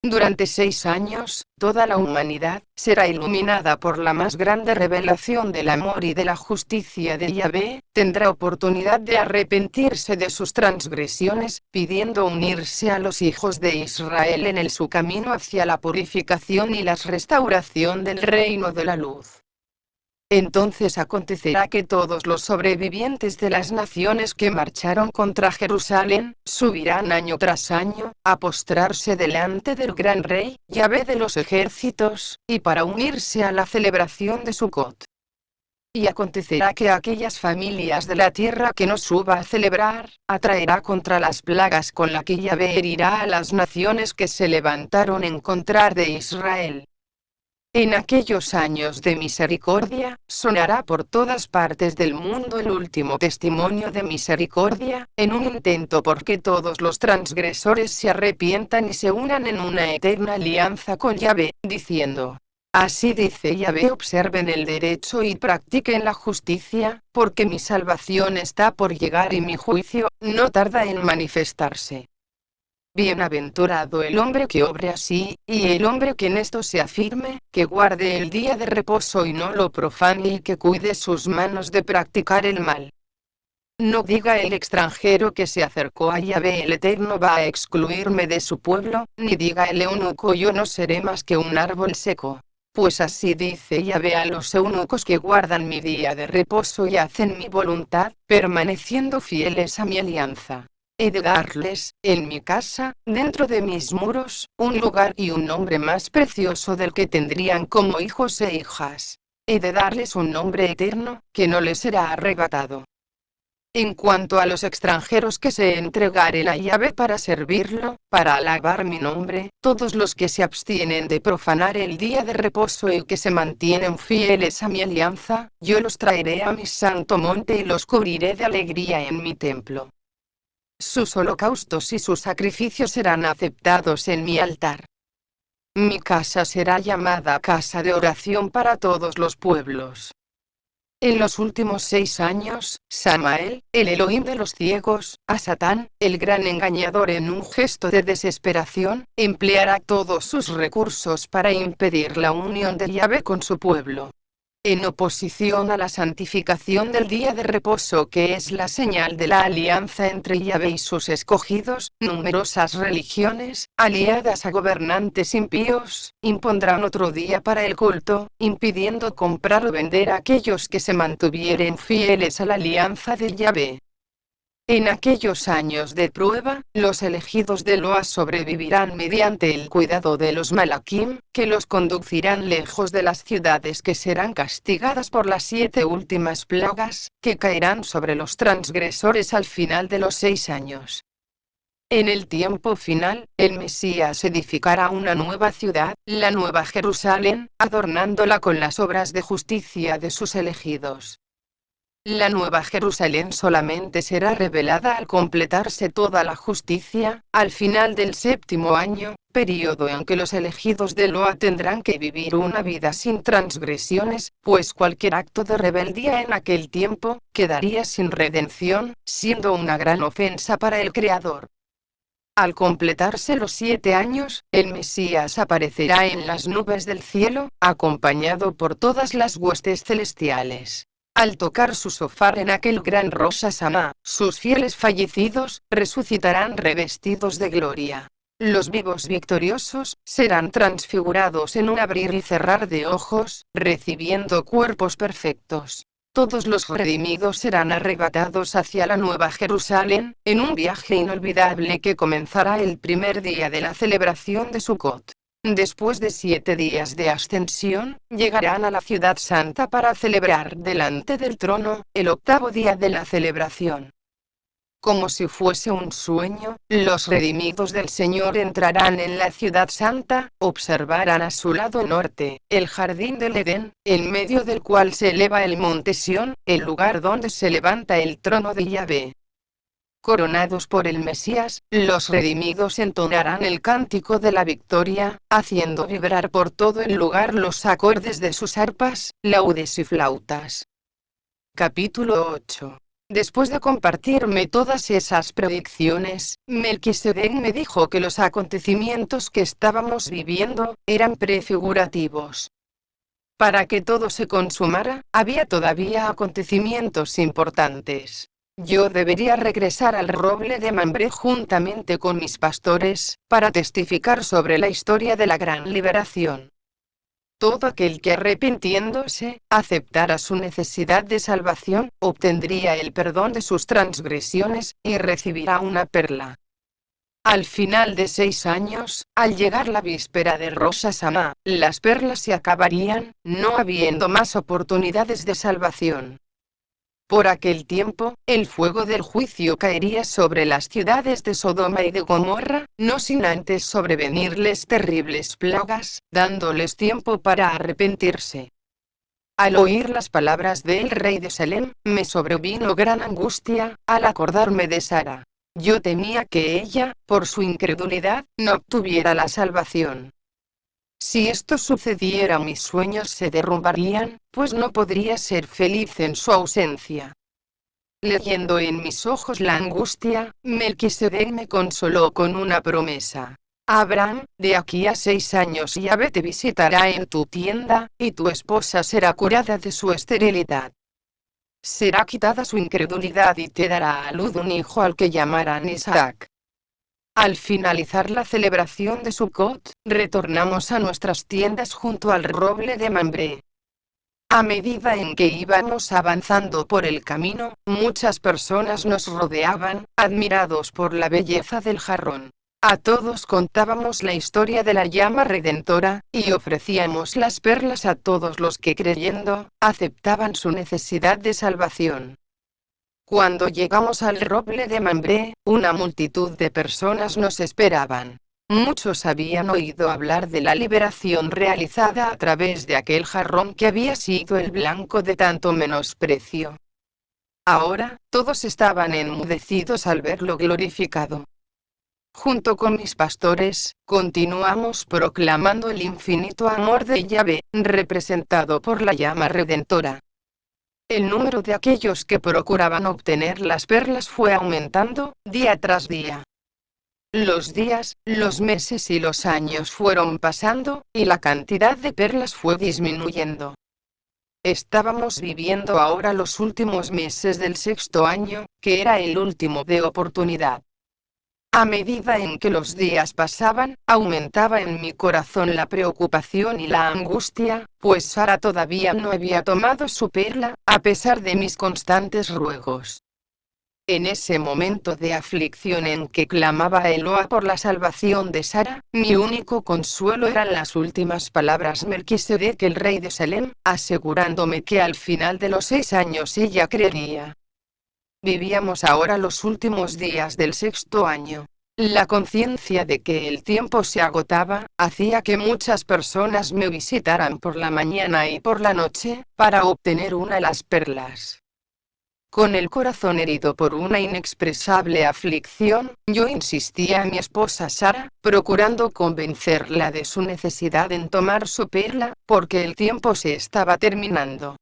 Durante 6 años, toda la humanidad será iluminada por la más grande revelación del amor y de la justicia de Yahvé, tendrá oportunidad de arrepentirse de sus transgresiones, pidiendo unirse a los hijos de Israel en su camino hacia la purificación y la restauración del reino de la luz. Entonces acontecerá que todos los sobrevivientes de las naciones que marcharon contra Jerusalén, subirán año tras año, a postrarse delante del gran rey, Yahvé de los ejércitos, y para unirse a la celebración de Sucot. Y acontecerá que aquellas familias de la tierra que no suba a celebrar, atraerá contra las plagas con la que Yahvé herirá a las naciones que se levantaron en contra de Israel. En aquellos años de misericordia, sonará por todas partes del mundo el último testimonio de misericordia, en un intento porque todos los transgresores se arrepientan y se unan en una eterna alianza con Yahvé, diciendo: Así dice Yahvé, observen el derecho y practiquen la justicia, porque mi salvación está por llegar y mi juicio no tarda en manifestarse. Bienaventurado el hombre que obre así, y el hombre que en esto se afirme, que guarde el día de reposo y no lo profane y que cuide sus manos de practicar el mal. No diga el extranjero que se acercó a Yahvé el Eterno va a excluirme de su pueblo, ni diga el eunuco yo no seré más que un árbol seco. Pues así dice Yahvé a los eunucos que guardan mi día de reposo y hacen mi voluntad, permaneciendo fieles a mi alianza. He de darles, en mi casa, dentro de mis muros, un lugar y un nombre más precioso del que tendrían como hijos e hijas. He de darles un nombre eterno, que no les será arrebatado. En cuanto a los extranjeros que se entregaren a Yahvé para servirlo, para alabar mi nombre, todos los que se abstienen de profanar el día de reposo y que se mantienen fieles a mi alianza, yo los traeré a mi santo monte y los cubriré de alegría en mi templo. Sus holocaustos y sus sacrificios serán aceptados en mi altar. Mi casa será llamada casa de oración para todos los pueblos. En los últimos 6 años, Samael, el Elohim de los ciegos, a Satán, el gran engañador en un gesto de desesperación, empleará todos sus recursos para impedir la unión de Yahvé con su pueblo. En oposición a la santificación del día de reposo que es la señal de la alianza entre Yahvé y sus escogidos, numerosas religiones, aliadas a gobernantes impíos, impondrán otro día para el culto, impidiendo comprar o vender a aquellos que se mantuvieren fieles a la alianza de Yahvé. En aquellos años de prueba, los elegidos de Eloah sobrevivirán mediante el cuidado de los Malaquim, que los conducirán lejos de las ciudades que serán castigadas por las 7 últimas plagas, que caerán sobre los transgresores al final de los 6 años. En el tiempo final, el Mesías edificará una nueva ciudad, la Nueva Jerusalén, adornándola con las obras de justicia de sus elegidos. La Nueva Jerusalén solamente será revelada al completarse toda la justicia, al final del 7º año, período en que los elegidos de Eloah tendrán que vivir una vida sin transgresiones, pues cualquier acto de rebeldía en aquel tiempo, quedaría sin redención, siendo una gran ofensa para el Creador. Al completarse los 7 años, el Mesías aparecerá en las nubes del cielo, acompañado por todas las huestes celestiales. Al tocar su shofar en aquel gran Rosh Hashanah, sus fieles fallecidos resucitarán revestidos de gloria. Los vivos victoriosos serán transfigurados en un abrir y cerrar de ojos, recibiendo cuerpos perfectos. Todos los redimidos serán arrebatados hacia la Nueva Jerusalén, en un viaje inolvidable que comenzará el primer día de la celebración de Sucot. Después de 7 días de ascensión, llegarán a la ciudad santa para celebrar delante del trono, el 8º día de la celebración. Como si fuese un sueño, los redimidos del Señor entrarán en la ciudad santa, observarán a su lado norte, el jardín del Edén, en medio del cual se eleva el monte Sión, el lugar donde se levanta el trono de Yahvé. Coronados por el Mesías, los redimidos entonarán el cántico de la victoria, haciendo vibrar por todo el lugar los acordes de sus arpas, laudes y flautas. Capítulo 8. Después de compartirme todas esas predicciones, Melquisedec me dijo que los acontecimientos que estábamos viviendo eran prefigurativos. Para que todo se consumara, había todavía acontecimientos importantes. Yo debería regresar al roble de Mambré juntamente con mis pastores, para testificar sobre la historia de la gran liberación. Todo aquel que arrepintiéndose, aceptara su necesidad de salvación, obtendría el perdón de sus transgresiones, y recibirá una perla. Al final de 6 años, al llegar la víspera de Rosh Hashanah, las perlas se acabarían, no habiendo más oportunidades de salvación. Por aquel tiempo, el fuego del juicio caería sobre las ciudades de Sodoma y de Gomorra, no sin antes sobrevenirles terribles plagas, dándoles tiempo para arrepentirse. Al oír las palabras del rey de Salem, me sobrevino gran angustia, al acordarme de Sara. Yo temía que ella, por su incredulidad, no obtuviera la salvación. Si esto sucediera, mis sueños se derrumbarían, pues no podría ser feliz en su ausencia. Leyendo en mis ojos la angustia, Melquisedec me consoló con una promesa. Abraham, de aquí a 6 años Yahvé te visitará en tu tienda, y tu esposa será curada de su esterilidad. Será quitada su incredulidad y te dará a luz un hijo al que llamarán Isaac. Al finalizar la celebración de Sukkot, retornamos a nuestras tiendas junto al roble de Mambré. A medida en que íbamos avanzando por el camino, muchas personas nos rodeaban, admirados por la belleza del jarrón. A todos contábamos la historia de la llama redentora, y ofrecíamos las perlas a todos los que creyendo, aceptaban su necesidad de salvación. Cuando llegamos al roble de Mambré, una multitud de personas nos esperaban. Muchos habían oído hablar de la liberación realizada a través de aquel jarrón que había sido el blanco de tanto menosprecio. Ahora, todos estaban enmudecidos al verlo glorificado. Junto con mis pastores, continuamos proclamando el infinito amor de Yahvé, representado por la llama redentora. El número de aquellos que procuraban obtener las perlas fue aumentando, día tras día. Los días, los meses y los años fueron pasando, y la cantidad de perlas fue disminuyendo. Estábamos viviendo ahora los últimos meses del 6.º año, que era el último de oportunidad. A medida en que los días pasaban, aumentaba en mi corazón la preocupación y la angustia, pues Sara todavía no había tomado su perla, a pesar de mis constantes ruegos. En ese momento de aflicción en que clamaba a Eloa por la salvación de Sara, mi único consuelo eran las últimas palabras Melquisedec, el rey de Salem, asegurándome que al final de los 6 años ella creería. Vivíamos ahora los últimos días del 6.º año. La conciencia de que el tiempo se agotaba, hacía que muchas personas me visitaran por la mañana y por la noche, para obtener una de las perlas. Con el corazón herido por una inexpresable aflicción, yo insistía a mi esposa Sara, procurando convencerla de su necesidad en tomar su perla, porque el tiempo se estaba terminando.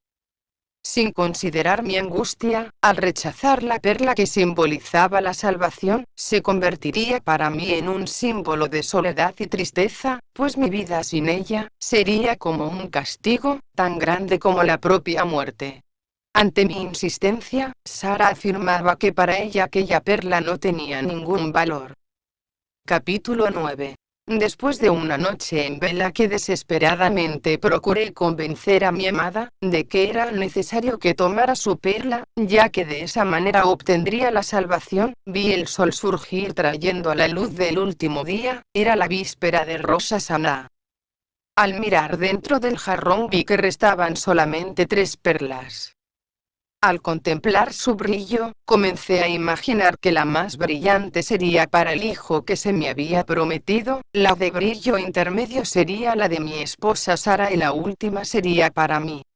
Sin considerar mi angustia, al rechazar la perla que simbolizaba la salvación, se convertiría para mí en un símbolo de soledad y tristeza, pues mi vida sin ella, sería como un castigo, tan grande como la propia muerte. Ante mi insistencia, Sara afirmaba que para ella aquella perla no tenía ningún valor. Capítulo 9. Después de una noche en vela que desesperadamente procuré convencer a mi amada, de que era necesario que tomara su perla, ya que de esa manera obtendría la salvación, vi el sol surgir trayendo a la luz del último día, era la víspera de Rosh Hashanah. Al mirar dentro del jarrón vi que restaban solamente 3 perlas. Al contemplar su brillo, comencé a imaginar que la más brillante sería para el hijo que se me había prometido, la de brillo intermedio sería la de mi esposa Sara y la última sería para mí.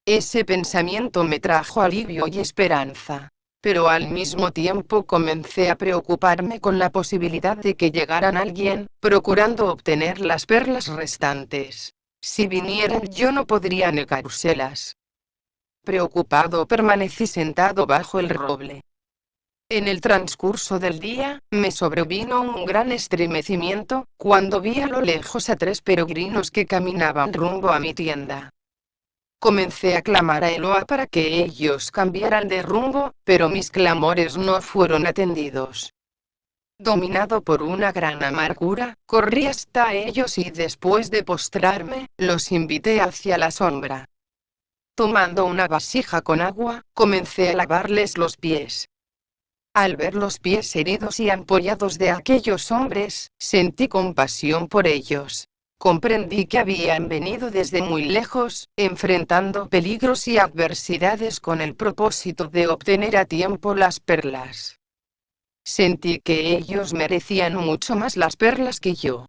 Ese pensamiento me trajo alivio y esperanza. pero al mismo tiempo comencé a preocuparme con la posibilidad de que llegaran alguien, procurando obtener las perlas restantes. Si vinieran yo no podría negárselas. Preocupado permanecí sentado bajo el roble. En el transcurso del día, me sobrevino un gran estremecimiento, cuando vi a lo lejos a 3 peregrinos que caminaban rumbo a mi tienda. Comencé a clamar a Eloa para que ellos cambiaran de rumbo, pero mis clamores no fueron atendidos. Dominado por una gran amargura, corrí hasta ellos y después de postrarme, los invité hacia la sombra. Tomando una vasija con agua, comencé a lavarles los pies. Al ver los pies heridos y ampollados de aquellos hombres, sentí compasión por ellos. Comprendí que habían venido desde muy lejos, enfrentando peligros y adversidades con el propósito de obtener a tiempo las perlas. Sentí que ellos merecían mucho más las perlas que yo.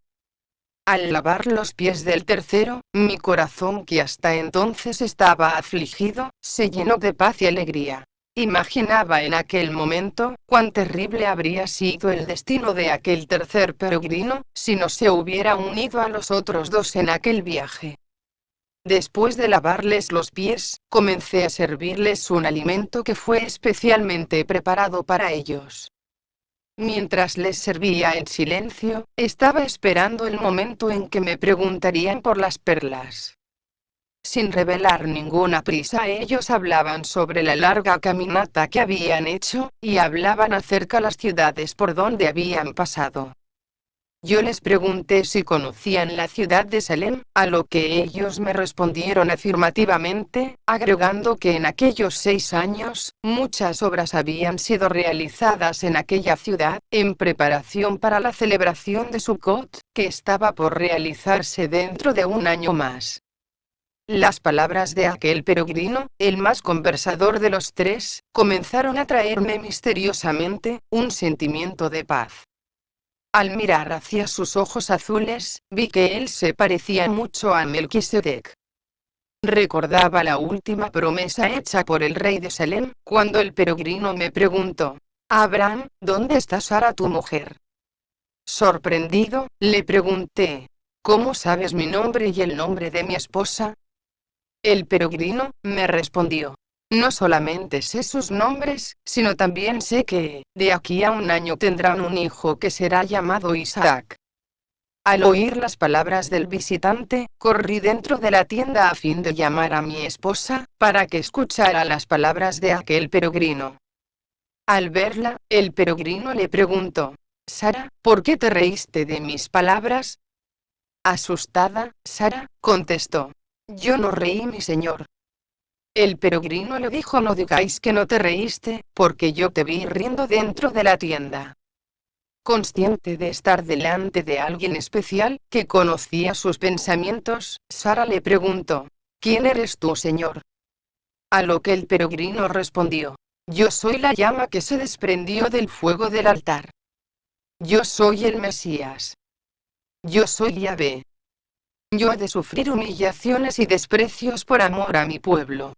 Al lavar los pies del tercero, mi corazón, que hasta entonces estaba afligido, se llenó de paz y alegría. Imaginaba en aquel momento cuán terrible habría sido el destino de aquel tercer peregrino, si no se hubiera unido a los otros 2 en aquel viaje. Después de lavarles los pies, comencé a servirles un alimento que fue especialmente preparado para ellos. Mientras les servía en silencio, estaba esperando el momento en que me preguntarían por las perlas. Sin revelar ninguna prisa, ellos hablaban sobre la larga caminata que habían hecho, y hablaban acerca de las ciudades por donde habían pasado. Yo les pregunté si conocían la ciudad de Salem, a lo que ellos me respondieron afirmativamente, agregando que en aquellos 6 años, muchas obras habían sido realizadas en aquella ciudad, en preparación para la celebración de Sukkot, que estaba por realizarse dentro de un año más. Las palabras de aquel peregrino, el más conversador de los 3, comenzaron a traerme misteriosamente un sentimiento de paz. Al mirar hacia sus ojos azules, vi que él se parecía mucho a Melquisedec. Recordaba la última promesa hecha por el rey de Salem, cuando el peregrino me preguntó: Abraham, ¿dónde está Sara tu mujer? Sorprendido, le pregunté: ¿Cómo sabes mi nombre y el nombre de mi esposa? El peregrino me respondió: no solamente sé sus nombres, sino también sé que, de aquí a un año tendrán un hijo que será llamado Isaac. Al oír las palabras del visitante, corrí dentro de la tienda a fin de llamar a mi esposa, para que escuchara las palabras de aquel peregrino. Al verla, el peregrino le preguntó: Sara, ¿por qué te reíste de mis palabras? Asustada, Sara contestó: yo no reí, mi señor. El peregrino le dijo: no digáis que no te reíste, porque yo te vi riendo dentro de la tienda. Consciente de estar delante de alguien especial, que conocía sus pensamientos, Sara le preguntó: ¿quién eres tú, señor? A lo que el peregrino respondió: yo soy la llama que se desprendió del fuego del altar. Yo soy el Mesías. Yo soy Yahvé. Yo he de sufrir humillaciones y desprecios por amor a mi pueblo.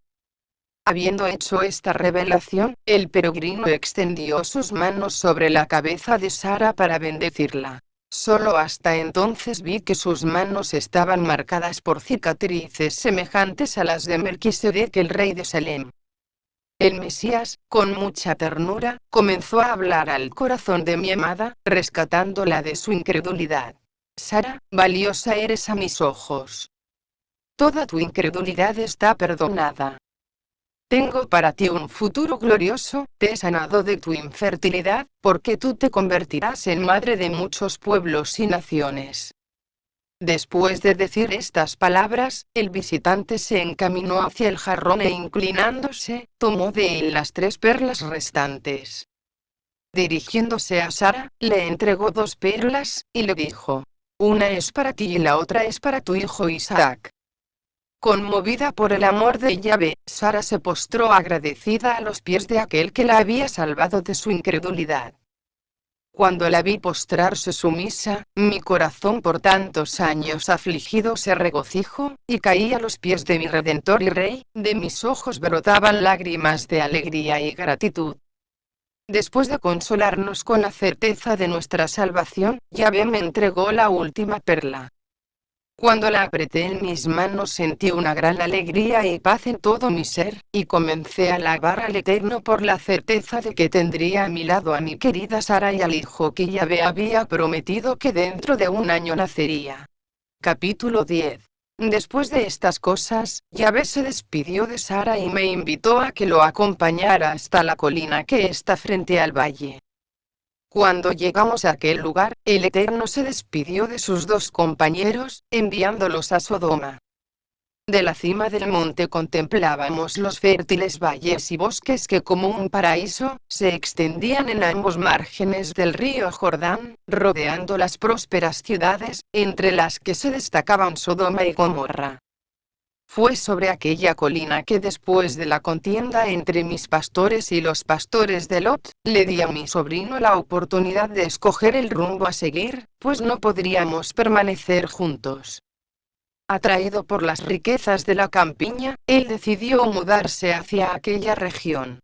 Habiendo hecho esta revelación, el peregrino extendió sus manos sobre la cabeza de Sara para bendecirla. Solo hasta entonces vi que sus manos estaban marcadas por cicatrices semejantes a las de Melquisedec, el rey de Salem. El Mesías, con mucha ternura, comenzó a hablar al corazón de mi amada, rescatándola de su incredulidad. Sara, valiosa eres a mis ojos. Toda tu incredulidad está perdonada. Tengo para ti un futuro glorioso, te he sanado de tu infertilidad, porque tú te convertirás en madre de muchos pueblos y naciones. Después de decir estas palabras, el visitante se encaminó hacia el jarrón e inclinándose, tomó de él las 3 perlas restantes. Dirigiéndose a Sara, le entregó 2 perlas, y le dijo: una es para ti y la otra es para tu hijo Isaac. Conmovida por el amor de Yahvé, Sara se postró agradecida a los pies de aquel que la había salvado de su incredulidad. Cuando la vi postrarse sumisa, mi corazón por tantos años afligido se regocijó, y caí a los pies de mi Redentor y Rey, de mis ojos brotaban lágrimas de alegría y gratitud. Después de consolarnos con la certeza de nuestra salvación, Yahvé me entregó la última perla. Cuando la apreté en mis manos sentí una gran alegría y paz en todo mi ser, y comencé a alabar al Eterno por la certeza de que tendría a mi lado a mi querida Sara y al hijo que Yahvé había prometido que dentro de un año nacería. Capítulo 10. Después de estas cosas, Yahvé se despidió de Sara y me invitó a que lo acompañara hasta la colina que está frente al valle. Cuando llegamos a aquel lugar, el Eterno se despidió de sus dos compañeros, enviándolos a Sodoma. De la cima del monte contemplábamos los fértiles valles y bosques que como un paraíso, se extendían en ambos márgenes del río Jordán, rodeando las prósperas ciudades, entre las que se destacaban Sodoma y Gomorra. Fue sobre aquella colina que después de la contienda entre mis pastores y los pastores de Lot, le di a mi sobrino la oportunidad de escoger el rumbo a seguir, pues no podríamos permanecer juntos. Atraído por las riquezas de la campiña, él decidió mudarse hacia aquella región.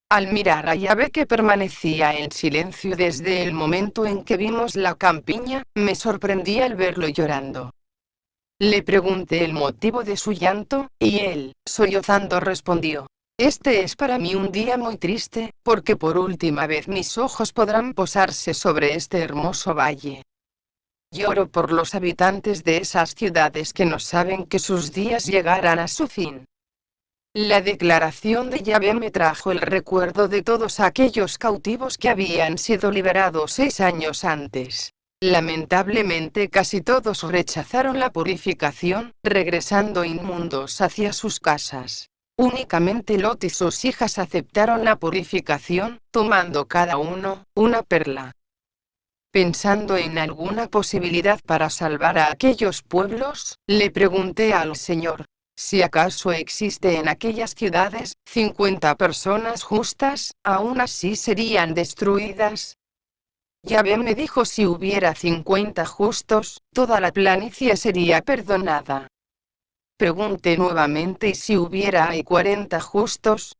Al mirar a Yahvé que permanecía en silencio desde el momento en que vimos la campiña, me sorprendí al verlo llorando. Le pregunté el motivo de su llanto, y él, sollozando, respondió: Este es para mí un día muy triste, porque por última vez mis ojos podrán posarse sobre este hermoso valle. Lloro por los habitantes de esas ciudades que no saben que sus días llegarán a su fin. La declaración de Yahvé me trajo el recuerdo de todos aquellos cautivos que habían sido liberados 6 años antes. Lamentablemente casi todos rechazaron la purificación, regresando inmundos hacia sus casas. Únicamente Lot y sus hijas aceptaron la purificación, tomando cada uno una perla. Pensando en alguna posibilidad para salvar a aquellos pueblos, le pregunté al Señor: si acaso existe en aquellas ciudades 50 personas justas, ¿aún así serían destruidas? Yahvé me dijo: si hubiera 50 justos, toda la planicie sería perdonada. Pregunté nuevamente: ¿y si hubiera ahí 40 justos?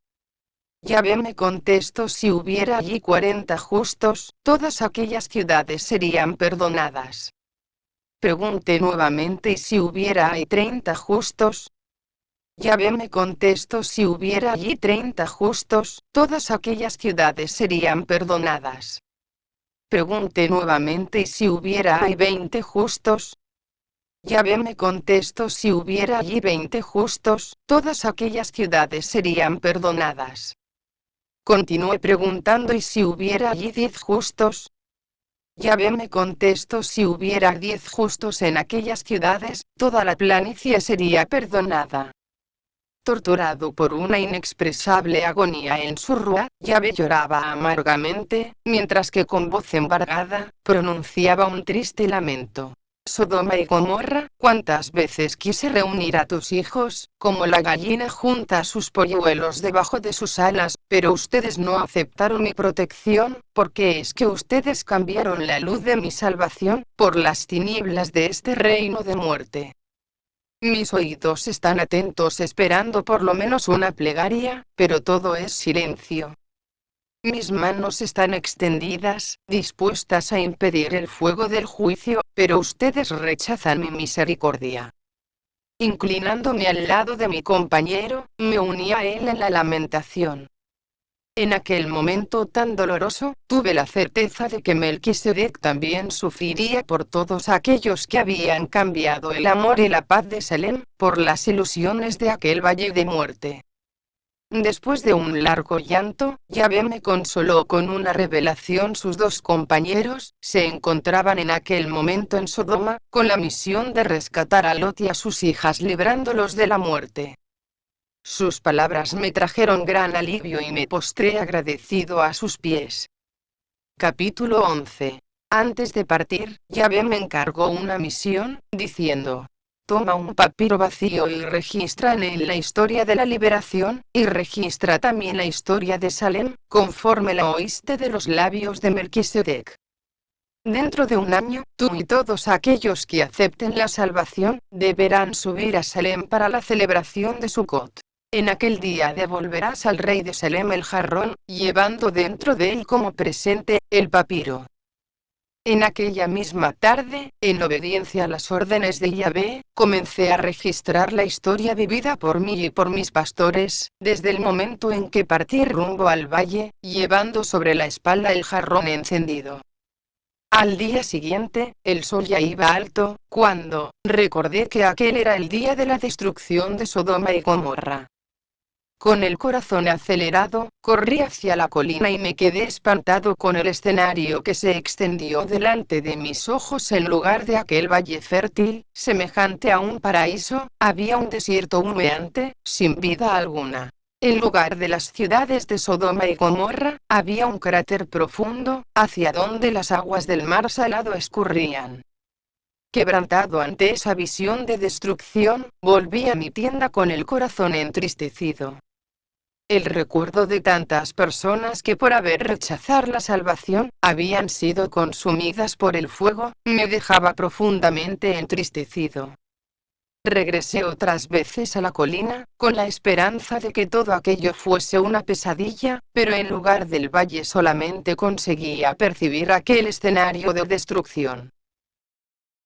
Yahvé me contestó: si hubiera allí 40 justos, todas aquellas ciudades serían perdonadas. Pregunté nuevamente: ¿y si hubiera ahí 30 justos? Yahvé me contestó: si hubiera allí 30 justos, todas aquellas ciudades serían perdonadas. Pregunté nuevamente: ¿y si hubiera ahí 20 justos? Yahvé me contestó: si hubiera allí 20 justos, todas aquellas ciudades serían perdonadas. Continué preguntando: ¿y si hubiera allí 10 justos? Yahvé me contestó: si hubiera 10 justos en aquellas ciudades, toda la planicie sería perdonada. Torturado por una inexpresable agonía en su rúa, Yahvé lloraba amargamente, mientras que con voz embargada, pronunciaba un triste lamento. Sodoma y Gomorra, cuántas veces quise reunir a tus hijos, como la gallina junta sus polluelos debajo de sus alas, pero ustedes no aceptaron mi protección, porque es que ustedes cambiaron la luz de mi salvación, por las tinieblas de este reino de muerte. Mis oídos están atentos esperando por lo menos una plegaria, pero todo es silencio. Mis manos están extendidas, dispuestas a impedir el fuego del juicio, pero ustedes rechazan mi misericordia. Inclinándome al lado de mi compañero, me uní a él en la lamentación. En aquel momento tan doloroso, tuve la certeza de que Melquisedec también sufriría por todos aquellos que habían cambiado el amor y la paz de Salem, por las ilusiones de aquel valle de muerte. Después de un largo llanto, Yahvé me consoló con una revelación: sus dos compañeros se encontraban en aquel momento en Sodoma, con la misión de rescatar a Lot y a sus hijas librándolos de la muerte. Sus palabras me trajeron gran alivio y me postré agradecido a sus pies. Capítulo 11. Antes de partir, Yahvé me encargó una misión, diciendo: toma un papiro vacío y registra en él la historia de la liberación, y registra también la historia de Salem, conforme la oíste de los labios de Melquisedec. Dentro de un año, tú y todos aquellos que acepten la salvación, deberán subir a Salem para la celebración de Sukkot. En aquel día devolverás al rey de Salem el jarrón, llevando dentro de él como presente, el papiro. En aquella misma tarde, en obediencia a las órdenes de Yahvé, comencé a registrar la historia vivida por mí y por mis pastores, desde el momento en que partí rumbo al valle, llevando sobre la espalda el jarrón encendido. Al día siguiente, el sol ya iba alto, cuando recordé que aquel era el día de la destrucción de Sodoma y Gomorra. Con el corazón acelerado, corrí hacia la colina y me quedé espantado con el escenario que se extendió delante de mis ojos. En lugar de aquel valle fértil, semejante a un paraíso, había un desierto humeante, sin vida alguna. En lugar de las ciudades de Sodoma y Gomorra, había un cráter profundo, hacia donde las aguas del mar salado escurrían. Quebrantado ante esa visión de destrucción, volví a mi tienda con el corazón entristecido. El recuerdo de tantas personas que por haber rechazado la salvación, habían sido consumidas por el fuego, me dejaba profundamente entristecido. Regresé otras veces a la colina, con la esperanza de que todo aquello fuese una pesadilla, pero en lugar del valle solamente conseguía percibir aquel escenario de destrucción.